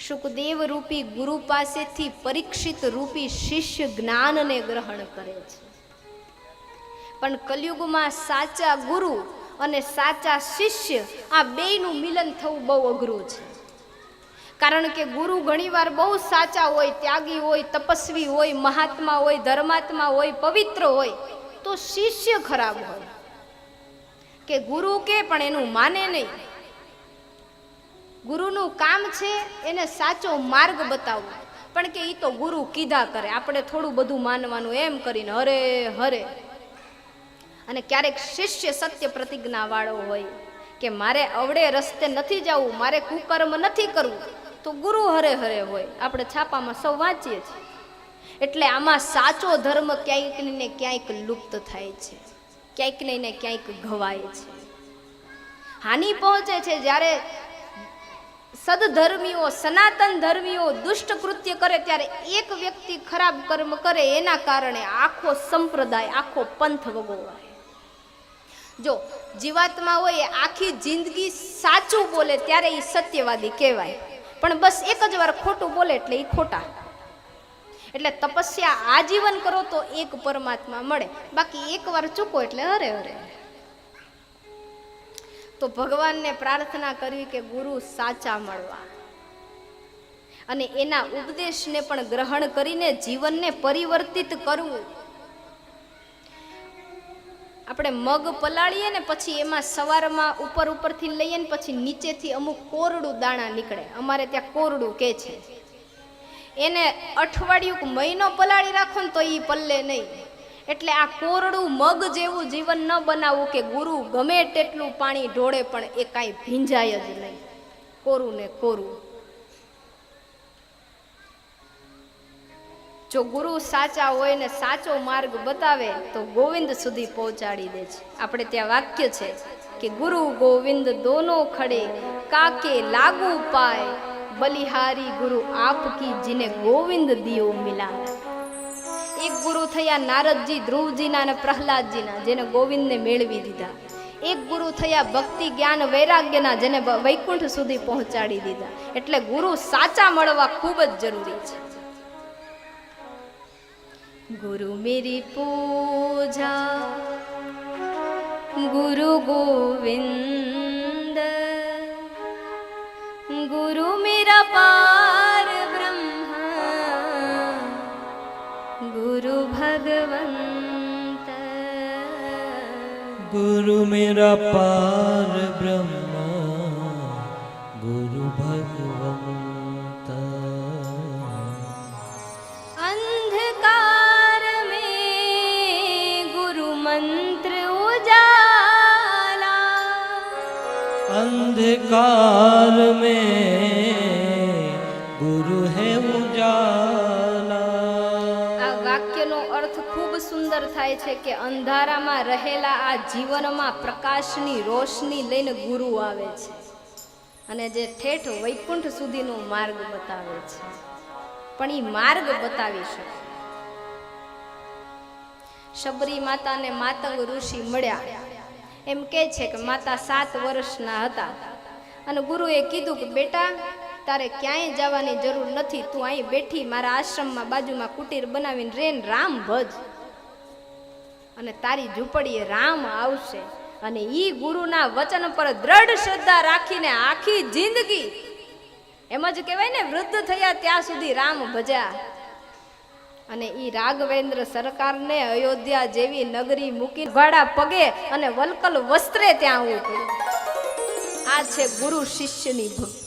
સુખદેવ રૂપી ગુરુ પાસેથી પરીક્ષિત રૂપી શિષ્ય જ્ઞાનને ગ્રહણ કરે છે. પણ કલયુગમાં સાચા ગુરુ અને સાચા શિષ્ય આ બેયનું મિલન થવું બહુ અઘરું છે. કારણ કે ગુરુ ઘણીવાર બહુ સાચા હોય, ત્યાગી હોય, તપસ્વી હોય, મહાત્મા હોય, ધર્માત્મા હોય, પવિત્ર હોય, તો શિષ્ય ખરાબ હોય કે ગુરુ કે પણ એનું માને નહીં. ગુરુનું કામ છે એને સાચો માર્ગ બતાવવો, પણ કે એ તો ગુરુ કીધા કરે, આપણે થોડું બધું માનવાનું એમ કરીને હરે હરે. અને ક્યારેક શિષ્ય સત્ય પ્રતિજ્ઞા વાળો હોય કે મારે અવડે રસ્તે નથી જવું, મારે કુકર્મ નથી કરવું, તો ગુરુ હરે હરે હોય. આપણે છાપામાં સૌ વાંચીએ છીએ. એટલે આમાં સાચો ધર્મ ક્યાંક ને ક્યાંક લુપ્ત થાય છે, ક્યાંક ને ક્યાંક ઘવાય છે, હાનિ પહોંચે છે. જ્યારે સદધર્મીઓ, સનાતન ધર્મીઓ દુષ્ટ કૃત્ય કરે ત્યારે એક વ્યક્તિ ખરાબ કર્મ કરે, એના કારણે આખો સંપ્રદાય, આખો પંથ વગોવાય. જો જીવાત્મા હોય આખી જિંદગી સાચું બોલે ત્યારે એ સત્યવાદી કહેવાય, પણ બસ એક જ વાર ખોટું બોલે એટલે એ ખોટા. એટલે તપસ્યા આજીવન કરો તો એક પરમાત્મા મળે, બાકી એક વાર ચૂકો એટલે હરે હરે. તો ભગવાનને પ્રાર્થના કરવી કે ગુરુ સાચા મળવા અને એના ઉપદેશને પણ ગ્રહણ કરીને જીવનને પરિવર્તિત કરવું. આપણે મગ પલાળીએ ને પછી એમાં સવારમાં ઉપરથી લઈએ ને પછી નીચેથી અમુક કોરડું દાણા નીકળે, અમારે ત્યાં કોરડું કે છે. એને અઠવાડિયું મહિનો પલાળી રાખો ને તો એ પલ્લે નહીં. એટલે આ કોરડું મગ જેવું જીવન ન બનાવવું કે ગુરુ ગમે તેટલું પાણી ઢોળે પણ એ કાંઈ ભીંજાય જ નહીં, કોરું ને કોરું. જો ગુરુ સાચા હોય ને સાચો માર્ગ બતાવે તો ગોવિંદ સુધી પહોંચાડી દે છે. આપણે ત્યાં વાક્ય છે કે ગુરુ ગોવિંદ દોનો ખડે કાકે લાગુ પાય, બલિહારી ગુરુ આપકી જીને ગોવિંદ દિયો મિલા. એક ગુરુ થયા નારદજી, ધ્રુવજીના અને પ્રહલાદજીના, જેને ગોવિંદને મેળવી દીધા. એક ગુરુ થયા ભક્તિ જ્ઞાન વૈરાગ્યના, જેને વૈકુંઠ સુધી પહોંચાડી દીધા. એટલે ગુરુ સાચા મળવા ખૂબ જ જરૂરી છે. गुरु मेरी पूजा गुरु गोविंद, गुरु मेरा पार ब्रह्म गुरु भगवंत, गुरु मेरा पार ब्रह्म गुरु भगवंत, अंधकार मंत्र उजाला, अंधकार में गुरु है उजाला. આ વાક્યનો અર્થ ખૂબ સુંદર થાય છે કે અંધારામાં રહેલા આ જીવનમાં પ્રકાશની રોશની લઈને ગુરુ આવે છે અને જે ઠેઠ વૈકુંઠ સુધીનો માર્ગ બતાવે છે. પણ એ માર્ગ બતાવી શકે. શબરી માતાને માતંગ ઋષિ મળ્યા. એમ કે છે કે માતા 7 વર્ષના હતા અને ગુરુએ કીધું કે બેટા તારે ક્યાંય જવાની જરૂર નથી, તું અહીં બેઠી મારા આશ્રમમાં બાજુમાં કુટીર બનાવીને રેન રામ ભજ અને તારી ઝૂંપડીએ રામ આવશે. અને ઈ ગુરુના વચન પર દ્રઢ શ્રદ્ધા રાખીને આખી જિંદગી એમ જ કહેવાય ને, વૃદ્ધ થયા ત્યાં સુધી રામ ભજ્યા. અને ઈ રાઘવેન્દ્ર સરકારને અયોધ્યા જેવી નગરી મૂકી ઘોડા પગે અને વલકલ વસ્ત્રે ત્યાં આવવું પડ્યું. આ છે ગુરુ શિષ્યની ભક્તિ.